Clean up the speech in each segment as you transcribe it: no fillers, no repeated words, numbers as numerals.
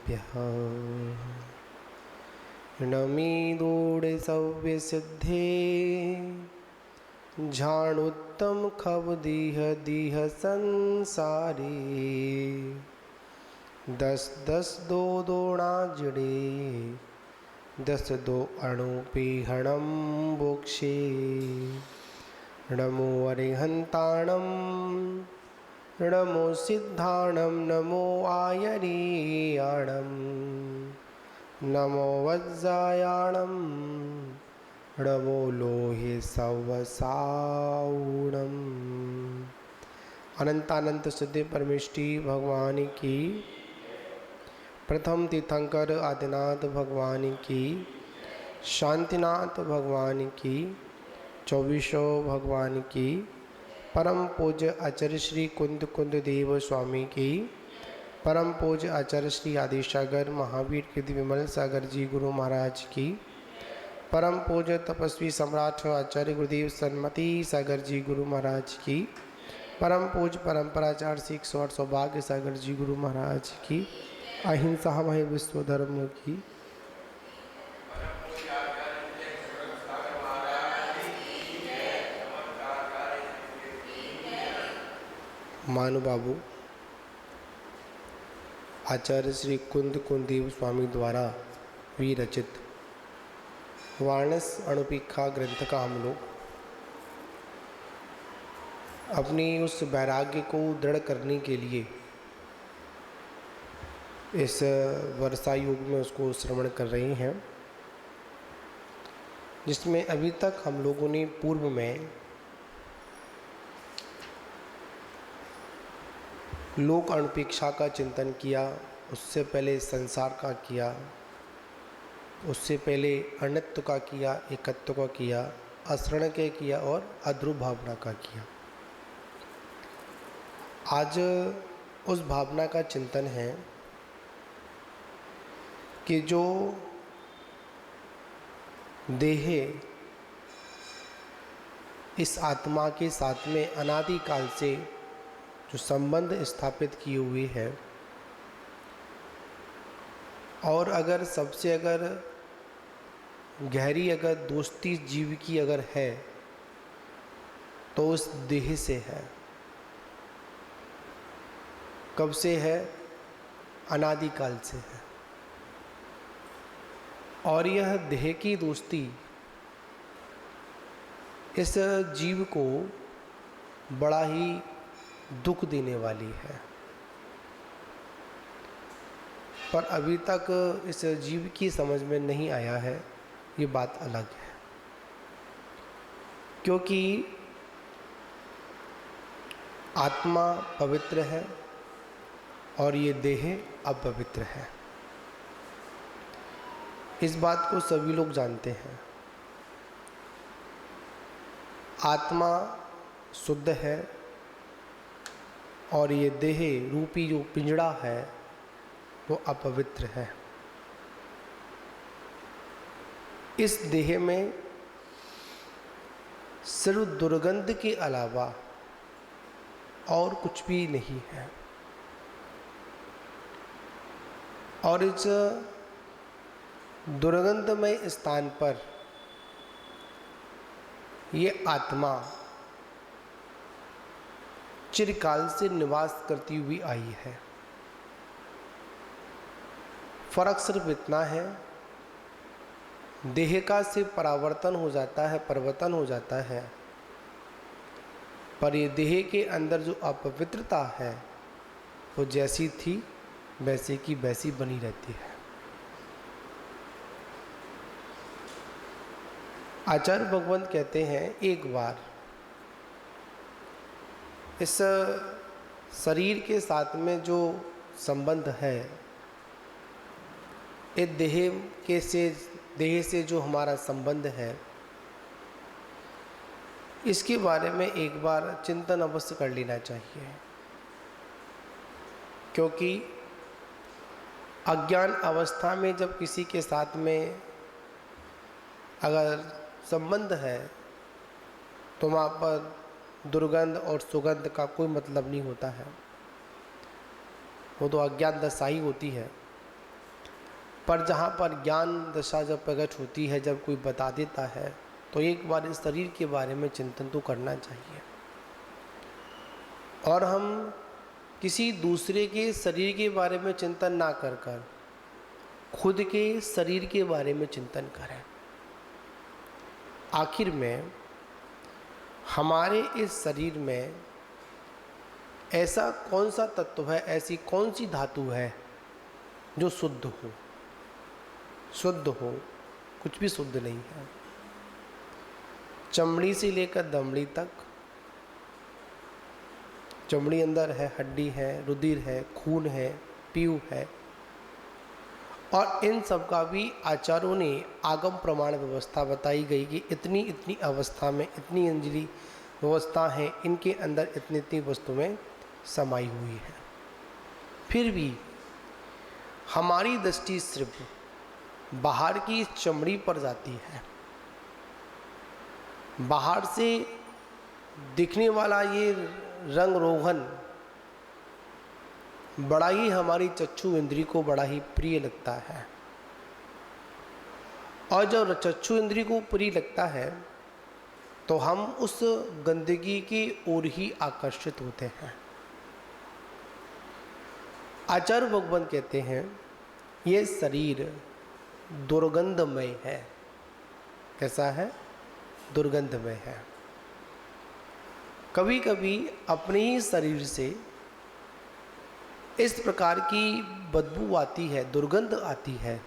गुरुभ्यः नमीदूढसव्यसिद्धे झाणुत्तम खब दीह दीह संसारी दस दस दो दोणा जड़े दस दो अणुपीहणम बोक्षे नमो अरिहंताणम नमो सिद्धाणम नमो आयरीयाणम नमो वज्रायाणम नमो लोहे सवसाऊणम। अनंतानंत सिद्धि परमेष्टि भगवान की, प्रथम तीर्थंकर आदिनाथ भगवान की, शांतिनाथ भगवान की, चौबीसों भगवान की, परम पूज्य आचार्य श्री कुंद कुंद देव स्वामी की, परम पूज्य आचार्य श्री आदिसागर महावीर कृति विमल सागर जी गुरु महाराज की, परम पूज्य तपस्वी सम्राट आचार्य गुरुदेव सन्मति सागर जी गुरु महाराज की, परम पूज्य परंपराचार्य सिख स्वर सौभाग्य सागर जी गुरु महाराज की, अहिंसा मह विश्व धर्म की, मानु बाबू आचार्य श्री कुंद कुंदेव स्वामी द्वारा विरचित वाणस अणुपीखा ग्रंथ का हम लोग अपनी उस वैराग्य को दृढ़ करने के लिए इस वर्षा युग में उसको श्रवण कर रहे हैं, जिसमें अभी तक हम लोगों ने पूर्व में लोक अणुपीक्षा का चिंतन किया, उससे पहले संसार का किया, उससे पहले अनित्व का किया, एकत्व का किया, असरण के किया और अध्रुव भावना का किया। आज उस भावना का चिंतन है कि जो देह इस आत्मा के साथ में अनादि काल से जो संबंध स्थापित किए हुए है, और अगर सबसे अगर गहरी अगर दोस्ती जीव की अगर है तो उस देह से है। कब से है? अनादि काल से है। और यह देह की दोस्ती इस जीव को बड़ा ही दुख देने वाली है, पर अभी तक इस जीव की समझ में नहीं आया है, ये बात अलग है। क्योंकि आत्मा पवित्र है और ये देह अपवित्र है। इस बात को सभी लोग जानते हैं। आत्मा शुद्ध है और ये देह रूपी जो पिंजड़ा है वो अपवित्र है। इस देह में सिर्फ दुर्गंध के अलावा और कुछ भी नहीं है, और इस दुर्गंधमय स्थान पर ये आत्मा चिरकाल से निवास करती हुई आई है। फर्क सिर्फ इतना है, देह का से परावर्तन हो जाता है, परिवर्तन हो जाता है, पर ये देह के अंदर जो अपवित्रता है वो जैसी थी वैसे की वैसी बनी रहती है। आचार्य भगवंत कहते हैं, एक बार इस शरीर के साथ में जो संबंध है, इस देह से जो हमारा संबंध है, इसके बारे में एक बार चिंतन अवश्य कर लेना चाहिए। क्योंकि अज्ञान अवस्था में जब किसी के साथ में अगर संबंध है तो वहाँ पर दुर्गंध और सुगंध का कोई मतलब नहीं होता है, वो तो अज्ञान दशा ही होती है। पर जहाँ पर ज्ञान दशा जब प्रकट होती है, जब कोई बता देता है, तो एक बार इस शरीर के बारे में चिंतन तो करना चाहिए। और हम किसी दूसरे के शरीर के बारे में चिंतन ना कर कर खुद के शरीर के बारे में चिंतन करें। आखिर में हमारे इस शरीर में ऐसा कौन सा तत्व है, ऐसी कौन सी धातु है जो शुद्ध हो? शुद्ध हो, कुछ भी शुद्ध नहीं है। चमड़ी से लेकर दमड़ी तक, चमड़ी अंदर है, हड्डी है, रुधिर है, खून है, पीऊ है, और इन सब का भी आचार्यों ने आगम प्रमाण व्यवस्था बताई गई कि इतनी इतनी अवस्था में इतनी अंजलि व्यवस्था है, इनके अंदर इतनी इतनी वस्तुएं समाई हुई है। फिर भी हमारी दृष्टि सिर्फ बाहर की चमड़ी पर जाती है। बाहर से दिखने वाला ये रंग रोगन बड़ा ही हमारी चक्षु इंद्री को बड़ा ही प्रिय लगता है, और जब चक्षु इंद्री को प्रिय लगता है तो हम उस गंदगी की ओर ही आकर्षित होते हैं। आचार्य भगवान कहते हैं ये शरीर दुर्गंधमय है। कैसा है? दुर्गंधमय है। कभी कभी अपने ही शरीर से इस प्रकार की बदबू आती है, दुर्गंध आती है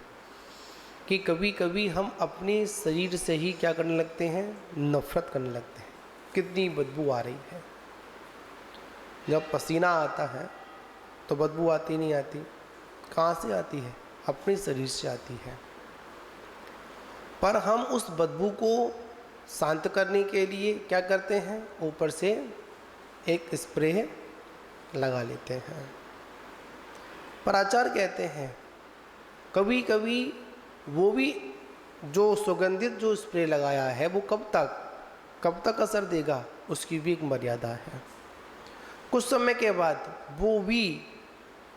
कि कभी कभी हम अपने शरीर से ही क्या करने लगते हैं? नफरत करने लगते हैं। कितनी बदबू आ रही है। जब पसीना आता है तो बदबू आती नहीं आती? कहाँ से आती है? अपने शरीर से आती है। पर हम उस बदबू को शांत करने के लिए क्या करते हैं? ऊपर से एक स्प्रे लगा लेते हैं। पर आचार्य कहते हैं कभी कभी वो भी जो सुगंधित जो स्प्रे लगाया है वो कब तक असर देगा, उसकी भी एक मर्यादा है। कुछ समय के बाद वो भी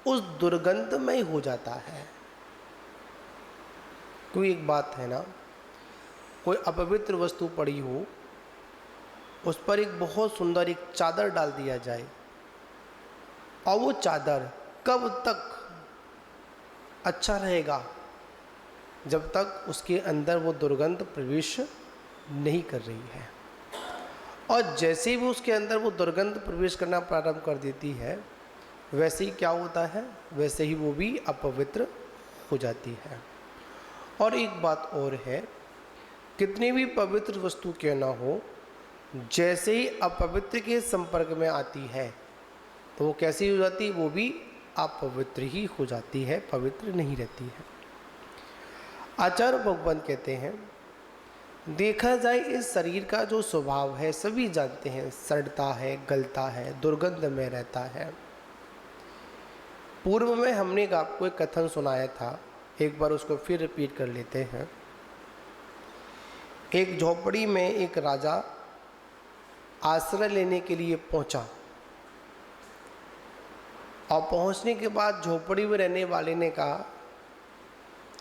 उस दुर्गंध में हो जाता है। कोई एक बात है ना, कोई अपवित्र वस्तु पड़ी हो, उस पर एक बहुत सुंदर एक चादर डाल दिया जाए, और वो चादर कब तक अच्छा रहेगा? जब तक उसके अंदर वो दुर्गंध प्रवेश नहीं कर रही है। और जैसे ही वो उसके अंदर वो दुर्गंध प्रवेश करना प्रारंभ कर देती है, वैसे ही क्या होता है? वैसे ही वो भी अपवित्र हो जाती है। और एक बात और है, कितनी भी पवित्र वस्तु क्यों ना हो, जैसे ही अपवित्र के संपर्क में आती है तो वो कैसी हो जाती है? वो भी अपवित्र ही हो जाती है, पवित्र नहीं रहती है। आचार्य भगवान कहते हैं देखा जाए इस शरीर का जो स्वभाव है सभी जानते हैं, सड़ता है, गलता है, दुर्गंध में रहता है। पूर्व में हमने आपको एक कथन सुनाया था, एक बार उसको फिर रिपीट कर लेते हैं। एक झोपड़ी में एक राजा आश्रय लेने के लिए पहुंचा, और पहुंचने के बाद झोपड़ी में रहने वाले ने कहा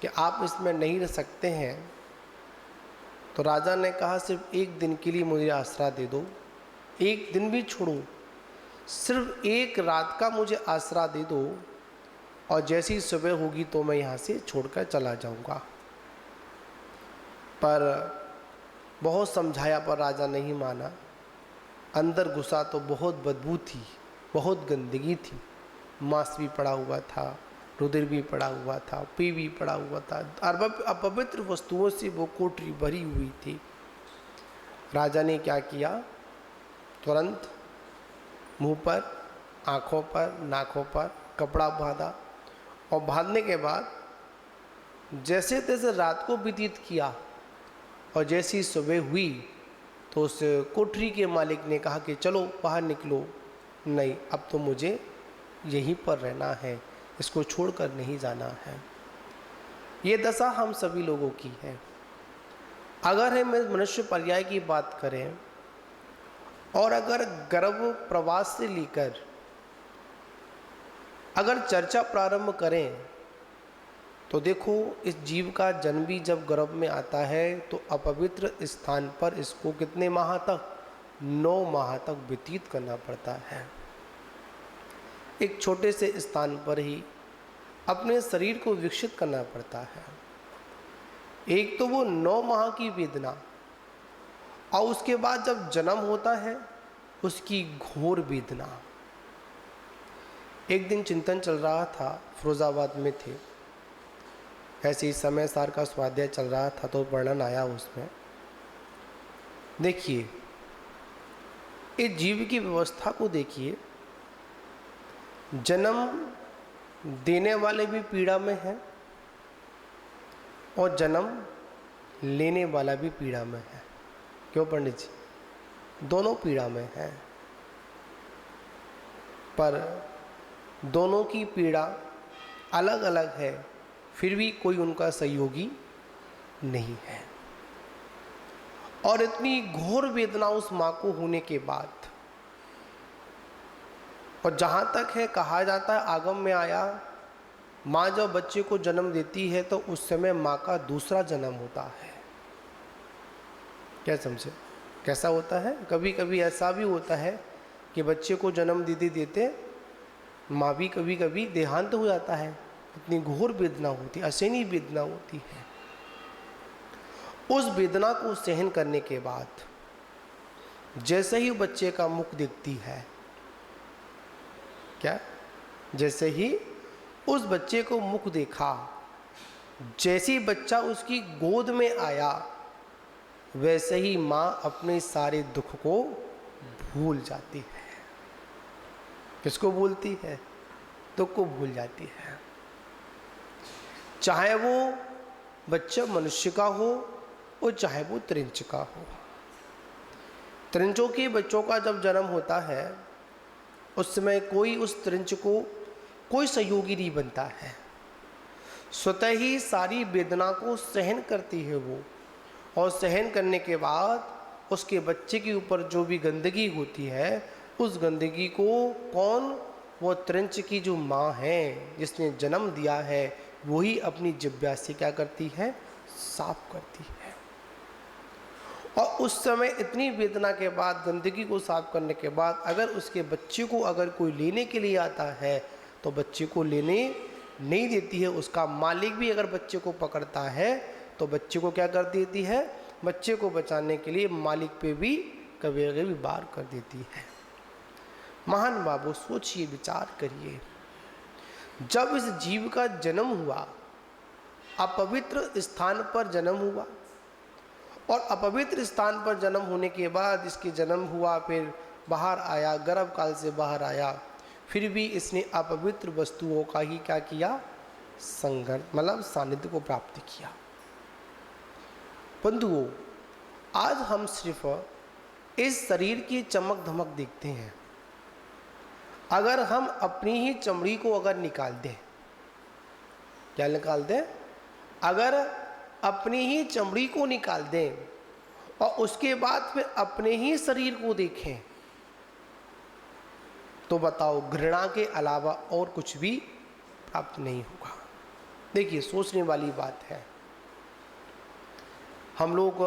कि आप इसमें नहीं रह सकते हैं। तो राजा ने कहा सिर्फ एक दिन के लिए मुझे आसरा दे दो, एक दिन भी छोड़ो, सिर्फ एक रात का मुझे आसरा दे दो, और जैसी सुबह होगी तो मैं यहाँ से छोड़कर चला जाऊँगा। पर बहुत समझाया पर राजा नहीं माना। अंदर घुसा तो बहुत बदबू थी, बहुत गंदगी थी, मांस भी पड़ा हुआ था, रुधिर भी पड़ा हुआ था, पी भी पड़ा हुआ था, अपवित्र वस्तुओं से वो कोठरी भरी हुई थी। राजा ने क्या किया? तुरंत मुंह पर, आँखों पर, नाकों पर कपड़ा बांधा, और बांधने के बाद जैसे तैसे रात को व्यतीत किया, और जैसी सुबह हुई तो उस कोठरी के मालिक ने कहा कि चलो बाहर निकलो। नहीं, अब तो मुझे यहीं पर रहना है, इसको छोड़कर नहीं जाना है। ये दशा हम सभी लोगों की है। अगर हम मनुष्य पर्याय की बात करें, और अगर गर्भ प्रवास से लेकर अगर चर्चा प्रारंभ करें, तो देखो, इस जीव का जन्म भी जब गर्भ में आता है तो अपवित्र स्थान पर इसको कितने माह तक, 9 माह तक व्यतीत करना पड़ता है। एक छोटे से स्थान पर ही अपने शरीर को विकसित करना पड़ता है। एक तो वो 9 माह की वेदना, और उसके बाद जब जन्म होता है उसकी घोर वेदना। एक दिन चिंतन चल रहा था, फिरोजाबाद में थे, ऐसे ही समय सार का स्वाध्याय चल रहा था तो वर्णन आया उसमें। देखिए, इस जीव की व्यवस्था को देखिए, जन्म देने वाले भी पीड़ा में है और जन्म लेने वाला भी पीड़ा में है। क्यों पंडित जी? दोनों पीड़ा में है, पर दोनों की पीड़ा अलग अलग है, फिर भी कोई उनका सहयोगी नहीं है। और इतनी घोर वेदना उस माँ को होने के बाद, और जहाँ तक है कहा जाता है, आगम में आया, माँ जब बच्चे को जन्म देती है तो उस समय माँ का दूसरा जन्म होता है। क्या समझे? कैसा होता है? कभी कभी ऐसा भी होता है कि बच्चे को जन्म देते देते माँ भी कभी कभी देहांत हो जाता है। इतनी घोर वेदना होती है, असहनीय वेदना होती है। उस वेदना को सहन करने के बाद जैसे ही बच्चे का मुख दिखती है, क्या, जैसे ही उस बच्चे को मुख देखा, जैसे ही बच्चा उसकी गोद में आया, वैसे ही माँ अपने सारे दुख को भूल जाती है। किसको भूलती है? दुख को भूल जाती है। चाहे वो बच्चा मनुष्य का हो और चाहे वो त्रिंच का हो। त्रिंचों के बच्चों का जब जन्म होता है उस समय कोई उस त्रिंच को कोई सहयोगी नहीं बनता है। स्वतः ही सारी वेदना को सहन करती है वो, और सहन करने के बाद उसके बच्चे के ऊपर जो भी गंदगी होती है, उस गंदगी को कौन, वो त्रिंच की जो माँ है जिसने जन्म दिया है, वही अपनी जिह्वा से क्या करती है? साफ करती है। और उस समय इतनी वेदना के बाद, गंदगी को साफ करने के बाद, अगर उसके बच्चे को अगर कोई लेने के लिए आता है तो बच्चे को लेने नहीं देती है। उसका मालिक भी अगर बच्चे को पकड़ता है तो बच्चे को क्या कर देती है? बच्चे को बचाने के लिए मालिक पे भी कभी कभी वार कर देती है। महान बाबू, सोचिए, विचार करिए, जब इस जीव का जन्म हुआ, अपवित्र स्थान पर जन्म हुआ, और अपवित्र स्थान पर जन्म होने के बाद इसके जन्म हुआ, फिर बाहर आया, गर्भ काल से बाहर आया, फिर भी इसने अपवित्र वस्तुओं का ही क्या किया? संगण, मतलब सानिध्य को प्राप्त किया। बंधुओं, आज हम सिर्फ इस शरीर की चमक धमक देखते हैं। अगर हम अपनी ही चमड़ी को अगर निकाल दें, क्या निकाल दें? अगर अपनी ही चमड़ी को निकाल दें और उसके बाद फिर अपने ही शरीर को देखें, तो बताओ, घृणा के अलावा और कुछ भी प्राप्त नहीं होगा। देखिए, सोचने वाली बात है। हम लोग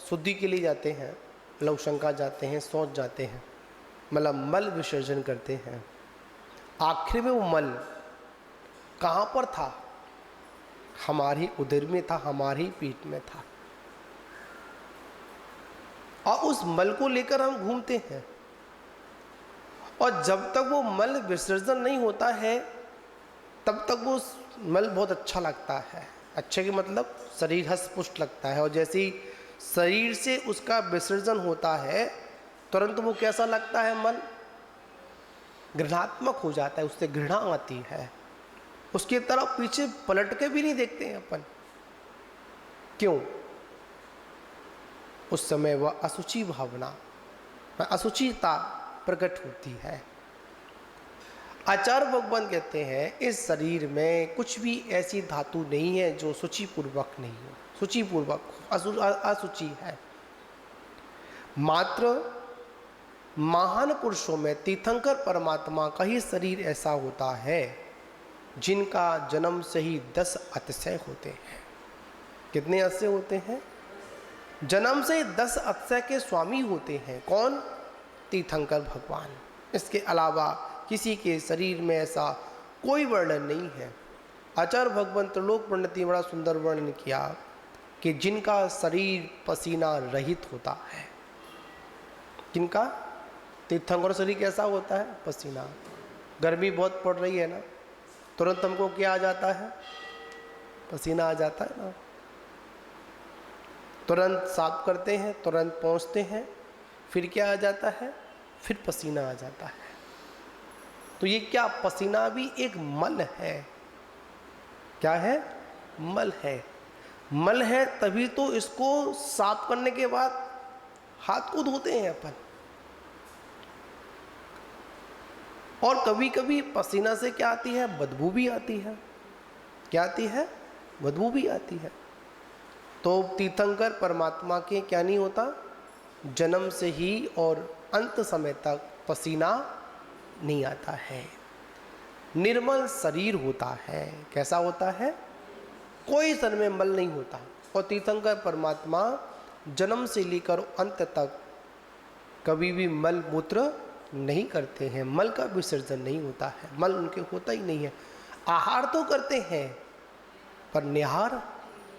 शुद्धि के लिए जाते हैं, लवशंका जाते हैं, शौच जाते हैं, मतलब मल विसर्जन करते हैं। आखिर में वो मल कहाँ पर था? हमारी उदर में था, हमारी पीठ में था, और उस मल को लेकर हम घूमते हैं। और जब तक वो मल विसर्जन नहीं होता है तब तक वो मल बहुत अच्छा लगता है। अच्छे के मतलब शरीर हष्ट पुष्ट लगता है, और जैसे ही शरीर से उसका विसर्जन होता है तुरंत वो कैसा लगता है? मन घृणात्मक हो जाता है, उससे घृणा आती है, उसकी तरफ पीछे पलट के भी नहीं देखते हैं अपन। क्यों? उस समय वह असुचि भावना, असुचिता प्रकट होती है। आचार्य भगवान कहते हैं, इस शरीर में कुछ भी ऐसी धातु नहीं है जो शुचिपूर्वक नहीं हो, शुचिपूर्वक असुचि है। मात्र महान पुरुषों में तीर्थंकर परमात्मा का ही शरीर ऐसा होता है जिनका जन्म से ही 10 अतिशय होते हैं। कितने अतिशय होते हैं? जन्म से 10 अतिशय के स्वामी होते हैं। कौन? तीर्थंकर भगवान। इसके अलावा किसी के शरीर में ऐसा कोई वर्णन नहीं है। आचार्य भगवान त्रिलोक पंडित ने बड़ा सुंदर वर्णन किया कि जिनका शरीर पसीना रहित होता है। किनका? तीर्थंकर शरीर कैसा होता है? पसीना। गर्मी बहुत पड़ रही है ना, तुरंत हमको क्या आ जाता है? पसीना आ जाता है ना। तुरंत साफ करते हैं, तुरंत पहुँचते हैं, फिर क्या आ जाता है? फिर पसीना आ जाता है। तो ये क्या? पसीना भी एक मल है। क्या है? मल है। मल है तभी तो इसको साफ करने के बाद हाथ को धोते हैं अपन। और कभी कभी पसीना से क्या आती है? बदबू भी आती है। क्या आती है? बदबू भी आती है। तो तीर्थंकर परमात्मा के क्या नहीं होता? जन्म से ही और अंत समय तक पसीना नहीं आता है। निर्मल शरीर होता है। कैसा होता है? कोई शरीर में मल नहीं होता। और तीर्थंकर परमात्मा जन्म से लेकर अंत तक कभी भी मल मूत्र नहीं करते हैं। मल का विसर्जन नहीं होता है। मल उनके होता ही नहीं है। आहार तो करते हैं पर निहार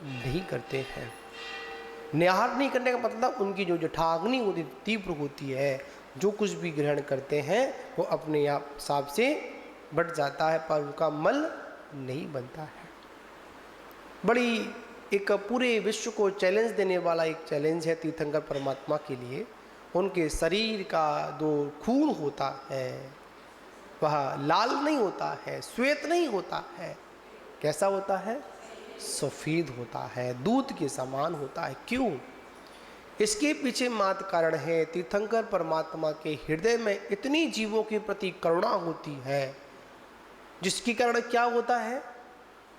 नहीं करते हैं। निहार नहीं करने का मतलब उनकी जो जठाग्नि होती तीव्र होती है, जो कुछ भी ग्रहण करते हैं वो अपने आप हिसाब से बढ़ जाता है, पर उनका मल नहीं बनता है। बड़ी एक पूरे विश्व को चैलेंज देने वाला एक चैलेंज है तीर्थंकर परमात्मा के लिए। उनके शरीर का जो खून होता है वह लाल नहीं होता है, श्वेत नहीं होता है। कैसा होता है? सफ़ेद होता है, दूध के समान होता है। क्यों? इसके पीछे मात्र कारण है तीर्थंकर परमात्मा के हृदय में इतनी जीवों के प्रति करुणा होती है, जिसके कारण क्या होता है?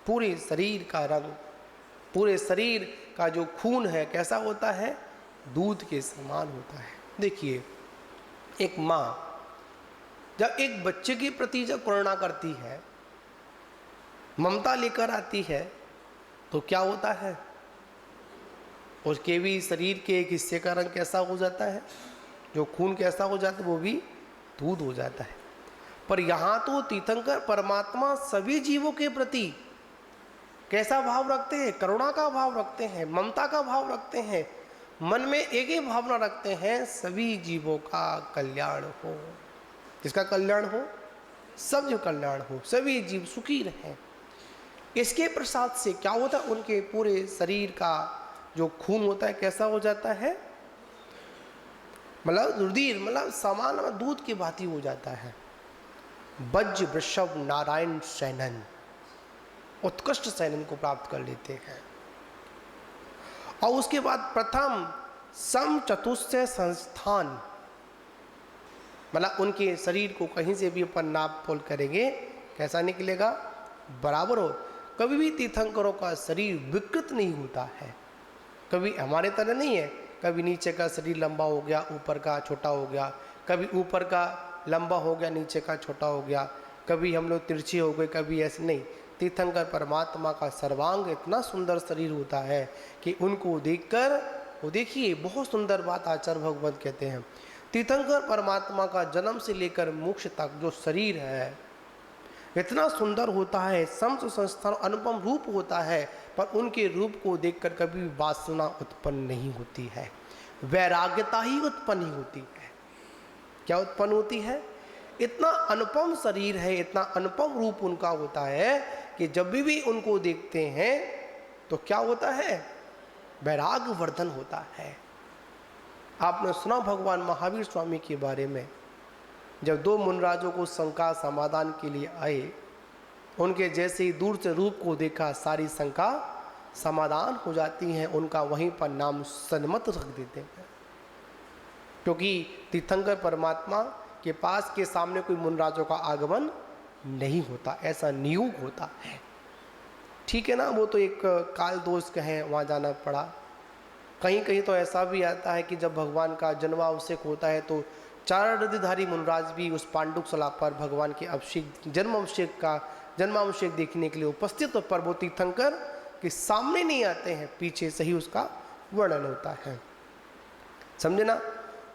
पूरे शरीर का रंग, पूरे शरीर का जो खून है कैसा होता है? दूध के समान होता है। देखिए, एक माँ जब एक बच्चे के प्रति जब करुणा करती है, ममता लेकर आती है, तो क्या होता है? उसके भी शरीर के एक हिस्से का रंग कैसा हो जाता है? जो खून कैसा हो जाता है? वो भी दूध हो जाता है। पर यहाँ तो तीर्थंकर परमात्मा सभी जीवों के प्रति कैसा भाव रखते हैं? करुणा का भाव रखते हैं, ममता का भाव रखते हैं। मन में एक ही भावना रखते हैं, सभी जीवों का कल्याण हो। किसका कल्याण हो? सब जो कल्याण हो, सभी जीव सुखी रहें। इसके प्रसाद से क्या होता है? उनके पूरे शरीर का जो खून होता है कैसा हो जाता है? मतलब रुधिर, मतलब समान दूध की भांति हो जाता है। वज्र वृषभ नारायण सैनन, उत्कृष्ट सैनन को प्राप्त कर लेते हैं। और उसके बाद प्रथम सम चतुष्टय संस्थान, मतलब उनके शरीर को कहीं से भी अपन नाप तोल करेंगे कैसा निकलेगा? बराबर हो। कभी भी तीर्थंकरों का शरीर विकृत नहीं होता है। कभी हमारे तरह नहीं है, कभी नीचे का शरीर लंबा हो गया, ऊपर का छोटा हो गया, कभी ऊपर का लंबा हो गया, नीचे का छोटा हो गया, कभी हम लोग तिरछे हो गए, कभी ऐसे नहीं। तीर्थंकर परमात्मा का सर्वांग इतना सुंदर शरीर होता है कि उनको देखकर, वो देखिए बहुत सुंदर बात आचार्य भगवत कहते हैं, तीर्थंकर परमात्मा का जन्म से लेकर मोक्ष तक जो शरीर है इतना सुंदर होता है, समस्त संस्थान अनुपम रूप होता है, पर उनके रूप को देखकर कभी वासना उत्पन्न नहीं होती है, वैराग्यता ही उत्पन्न ही होती है। क्या उत्पन्न होती है? इतना अनुपम शरीर है, इतना अनुपम रूप उनका होता है कि जब भी उनको देखते हैं तो क्या होता है? वैराग्य वर्धन होता है। आपने सुना भगवान महावीर स्वामी के बारे में, जब दो मुनराजों को शंका समाधान के लिए आए, उनके जैसे ही दूर से रूप को देखा सारी शंका समाधान हो जाती हैं, उनका वहीं पर नाम सन्मत रख देते हैं। क्योंकि तीर्थंकर परमात्मा के पास के सामने कोई मुनराजों का आगमन नहीं होता, ऐसा नियोग होता है। ठीक है ना, वो तो एक काल दोष कहें, वहाँ जाना पड़ा। कहीं कहीं तो ऐसा भी आता है कि जब भगवान का जन्माभिषेक होता है तो चार रिद्धिधारी मुनराज भी उस पांडुक शला पर भगवान के अभिषेक जन्म अभिषेक का जन्माभिषेक देखने के लिए उपस्थित, और प्रभु तीर्थंकर के सामने नहीं आते हैं, पीछे से ही उसका वर्णन होता है, समझे ना।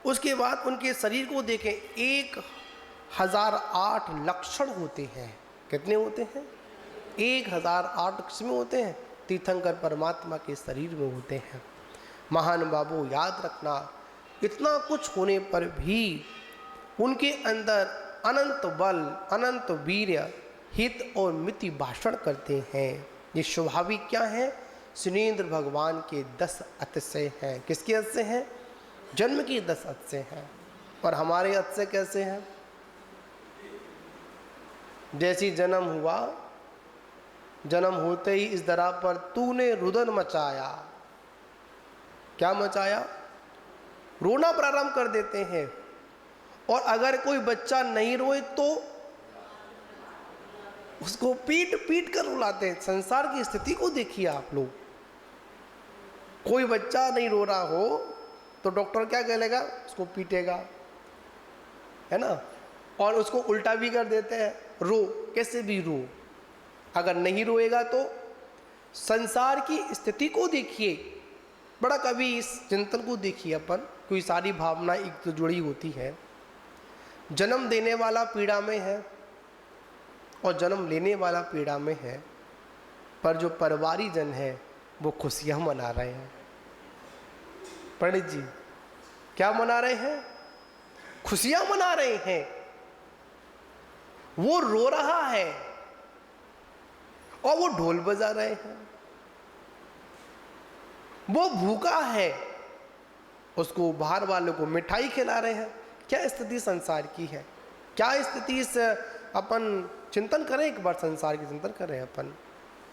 उसके बाद उनके शरीर को देखें, 1008 लक्षण होते हैं। कितने होते हैं? 1008 किस्में होते हैं, तीर्थंकर परमात्मा के शरीर में होते हैं। महान बाबू याद रखना, इतना कुछ होने पर भी उनके अंदर अनंत बल, अनंत वीर्य, हित और मिति भाषण करते हैं। ये स्वाभाविक क्या है? सुरेंद्र भगवान के 10 अतिशय हैं। किसके अतिशय हैं? जन्म की 10 अतिशय हैं। और हमारे अतिशय कैसे हैं? जैसी जन्म हुआ, जन्म होते ही इस धरा पर तूने रुदन मचाया। क्या मचाया? रोना प्रारंभ कर देते हैं। और अगर कोई बच्चा नहीं रोए तो उसको पीट पीट कर रुलाते हैं। संसार की स्थिति को देखिए आप लोग। कोई बच्चा नहीं रो रहा हो तो डॉक्टर क्या कहेगा? उसको पीटेगा, है ना। और उसको उल्टा भी कर देते हैं, रो, कैसे भी रो। अगर नहीं रोएगा तो संसार की स्थिति को देखिए, बड़ा कभी इस चिंतन को देखिए अपन। कोई सारी भावना एक तो जुड़ी होती है। जन्म देने वाला पीड़ा में है और जन्म लेने वाला पीड़ा में है, पर जो परिवारी जन है वो खुशियां मना रहे हैं। पंडित जी क्या मना रहे हैं? खुशियां मना रहे हैं। वो रो रहा है और वो ढोल बजा रहे हैं। वो भूखा है, उसको बाहर वालों को मिठाई खिला रहे हैं। क्या स्थिति संसार की है? क्या स्थिति इस अपन चिंतन करें, एक बार संसार की चिंतन करें अपन।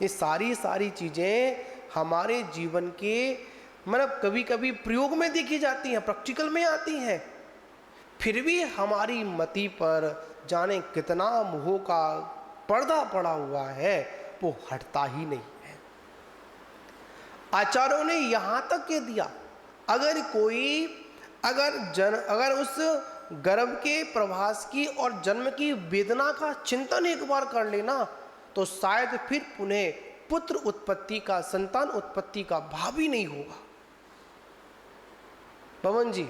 ये सारी चीजें हमारे जीवन के मतलब कभी कभी प्रयोग में देखी जाती हैं, प्रैक्टिकल में आती हैं, फिर भी हमारी मति पर जाने कितना मोह का पर्दा पड़ा हुआ है, वो हटता ही नहीं है। आचार्यों ने यहां तक कह दिया, अगर उस गर्भ के प्रभास की और जन्म की वेदना का चिंतन एक बार कर लेना तो शायद फिर पुनः पुत्र उत्पत्ति का, संतान उत्पत्ति का भाव ही नहीं होगा। पवन जी,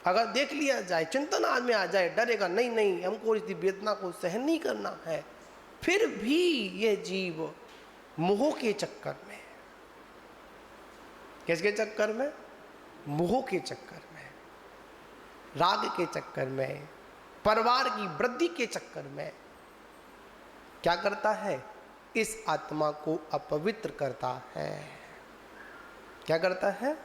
अगर देख लिया जाए, चिंतन आदमी आ जाए, डरेगा नहीं हमको इस वेदना को सहन नहीं करना है, फिर भी ये जीव मोह के चक्कर में, किसके चक्कर में? मोह के चक्कर में, राग के चक्कर में, परिवार की वृद्धि के चक्कर में क्या करता है? इस आत्मा को अपवित्र करता है। क्या करता है?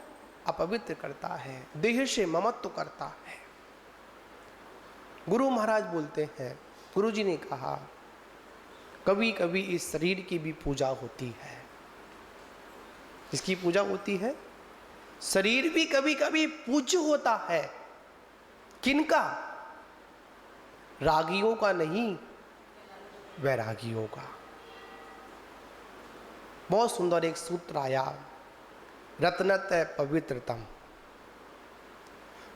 अपवित्र करता है, देह से ममत्व करता है। गुरु महाराज बोलते हैं, गुरु जी ने कहा, कभी कभी इस शरीर की भी पूजा होती है। इसकी पूजा होती है। शरीर भी कभी कभी पूज्य होता है। किनका? रागियों का नहीं, वैरागियों का। बहुत सुंदर एक सूत्र आया, रत्नत पवित्रतम।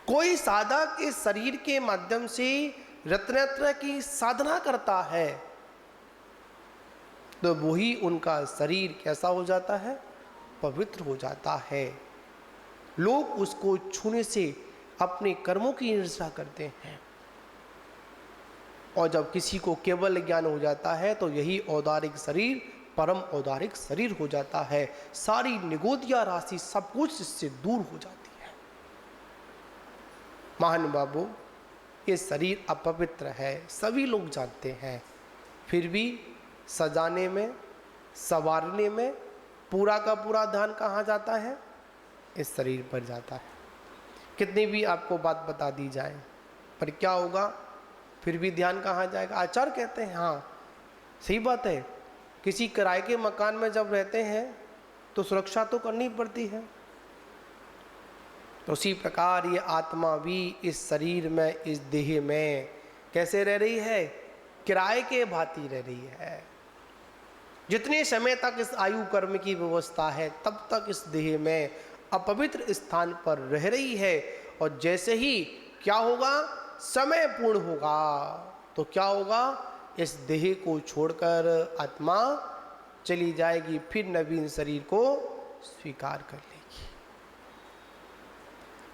कोई साधक इस शरीर के माध्यम से रत्नत्र की साधना करता है तो वही उनका शरीर कैसा हो जाता है? पवित्र हो जाता है। लोग उसको छूने से अपने कर्मों की ईर्ष्या करते हैं। और जब किसी को केवल ज्ञान हो जाता है तो यही औदारिक शरीर परम औदारिक शरीर हो जाता है। सारी निगोदिया राशि सब कुछ इससे दूर हो जाती है। महान बाबू, ये शरीर अपवित्र है, सभी लोग जानते हैं, फिर भी सजाने में, संवारने में पूरा का पूरा ध्यान कहाँ जाता है? इस शरीर पर जाता है। कितनी भी आपको बात बता दी जाए, पर क्या होगा? फिर भी ध्यान कहाँ जाएगा? आचार्य कहते हैं, हाँ सही बात है, किसी किराए के मकान में जब रहते हैं तो सुरक्षा तो करनी पड़ती है। तो उसी प्रकार ये आत्मा भी इस शरीर में, इस देह में कैसे रह रही है? किराए के भांति रह रही है। जितने समय तक इस आयु कर्म की व्यवस्था है तब तक इस देह में अपवित्र स्थान पर रह रही है। और जैसे ही क्या होगा? समय पूर्ण होगा तो क्या होगा? इस देह को छोड़कर आत्मा चली जाएगी, फिर नवीन शरीर को स्वीकार कर लेगी।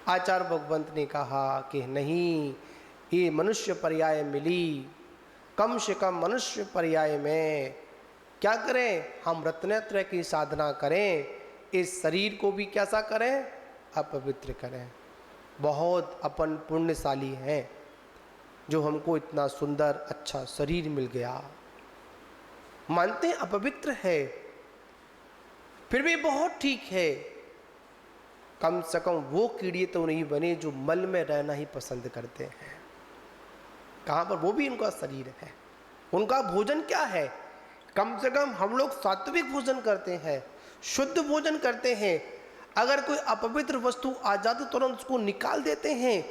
आचार्य भगवंत ने कहा कि नहीं, ये मनुष्य पर्याय मिली, कम से कम मनुष्य पर्याय में क्या करें, हम रत्नत्रय की साधना करें, इस शरीर को भी कैसा करें, अपवित्र करें। बहुत अपन पुण्यशाली हैं जो हमको इतना सुंदर अच्छा शरीर मिल गया। मानते हैं अपवित्र है, फिर भी बहुत ठीक है, कम से कम वो कीड़े तो नहीं बने जो मल में रहना ही पसंद करते हैं। कहाँ पर, वो भी उनका शरीर है, उनका भोजन क्या है, कम से कम हम लोग सात्विक भोजन करते हैं, शुद्ध भोजन करते हैं। अगर कोई अपवित्र वस्तु आ जाती तो तुरंत उसको निकाल देते हैं।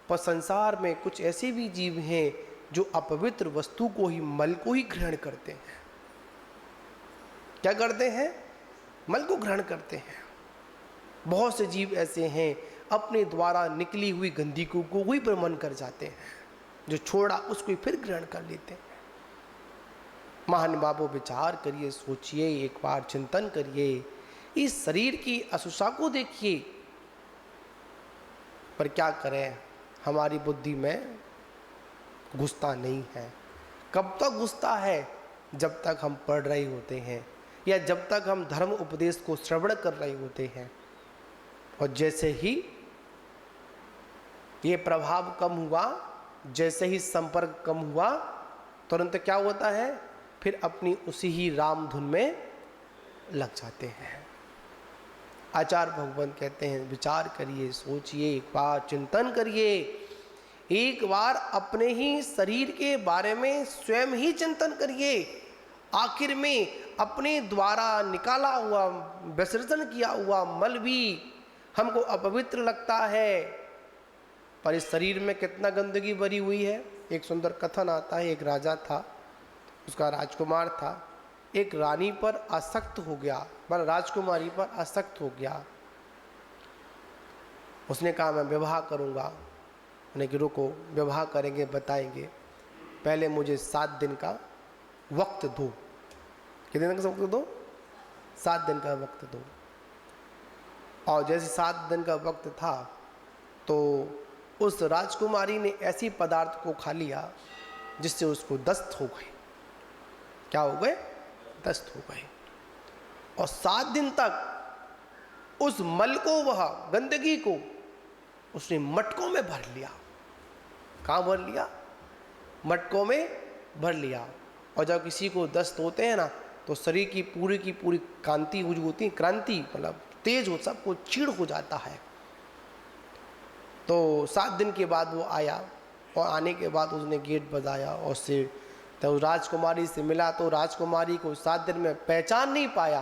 पर संसार में कुछ ऐसे भी जीव हैं जो अपवित्र वस्तु को ही, मल को ही ग्रहण करते हैं। क्या करते हैं, मल को ग्रहण करते हैं। बहुत से जीव ऐसे हैं अपने द्वारा निकली हुई गंदगी को ही प्रमन कर जाते हैं, जो छोड़ा उसको फिर ग्रहण कर लेते हैं। महान बाबू विचार करिए, सोचिए, एक बार चिंतन करिए, इस शरीर की अशुषा को देखिए। पर क्या करें, हमारी बुद्धि में घुसता नहीं है। कब तक घुसता है, जब तक हम पढ़ रहे होते हैं या जब तक हम धर्म उपदेश को श्रवण कर रहे होते हैं। और जैसे ही ये प्रभाव कम हुआ, जैसे ही संपर्क कम हुआ, तुरंत क्या होता है, फिर अपनी उसी ही राम धुन में लग जाते हैं। आचार्य भगवान कहते हैं विचार करिए, सोचिए, एक बार चिंतन करिए, एक बार अपने ही शरीर के बारे में स्वयं ही चिंतन करिए। आखिर में अपने द्वारा निकाला हुआ, विसर्जन किया हुआ मल भी हमको अपवित्र लगता है, पर इस शरीर में कितना गंदगी भरी हुई है। एक सुंदर कथन आता है, एक राजा था, उसका राजकुमार था, एक रानी पर आसक्त हो गया, पर राजकुमारी पर आसक्त हो गया। उसने कहा मैं विवाह करूंगा। उन्हें कि रुको, विवाह करेंगे, बताएंगे, पहले मुझे 7 दिन का वक्त दो। कितने दिन का वक्त दो? 7 दिन का वक्त दो। और जैसे 7 दिन का वक्त था तो उस राजकुमारी ने ऐसी पदार्थ को खा लिया जिससे उसको दस्त हो गए। क्या हो गए? दस्त हो गए। और 7 दिन तक उस मल को, वह गंदगी को उसने मटकों में भर लिया। कहाँ भर लिया? मटकों में भर लिया। और जब किसी को दस्त होते हैं ना, तो शरीर की पूरी कांति जो होती है, क्रांति मतलब तेज हो, सबको चीड़ हो जाता है। तो 7 दिन के बाद वो आया, और आने के बाद उसने गेट बजाया और उससे तो राजकुमारी से मिला। तो राजकुमारी को 7 दिन में पहचान नहीं पाया,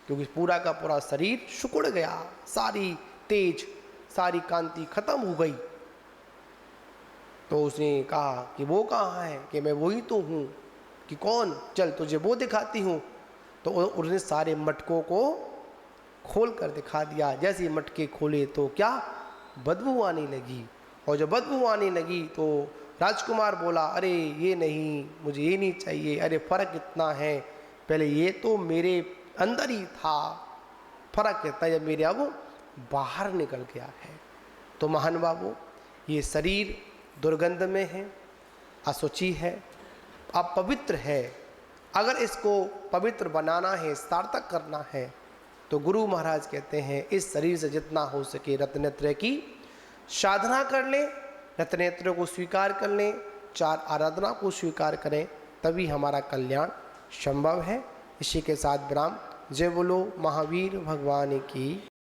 क्योंकि पूरा का पूरा शरीर सिकुड़ गया, सारी तेज, सारी कांति खत्म हो गई। तो उसने कहा कि वो कहाँ है, कि मैं वही तो हूँ। कि कौन? चल तुझे वो दिखाती हूँ। तो उसने सारे मटकों को खोल कर दिखा दिया। जैसे मटके खोले तो क्या बदबू आने लगी। और जब बदबू आने लगी तो राजकुमार बोला, अरे ये नहीं, मुझे ये नहीं चाहिए। अरे फर्क इतना है, पहले ये तो मेरे अंदर ही था, फर्क इतना है, जब मेरे अब बाहर निकल गया है। तो महान बाबू, ये शरीर दुर्गंध में है, असुचि है, अपवित्र है। अगर इसको पवित्र बनाना है, सार्थक करना है, तो गुरु महाराज कहते हैं इस शरीर से जितना हो सके रत्नत्रय की साधना कर लें, रत्नत्रय को स्वीकार कर लें, 4 आराधना को स्वीकार करें, तभी हमारा कल्याण संभव है। इसी के साथ विराम। जय बोलो महावीर भगवान की।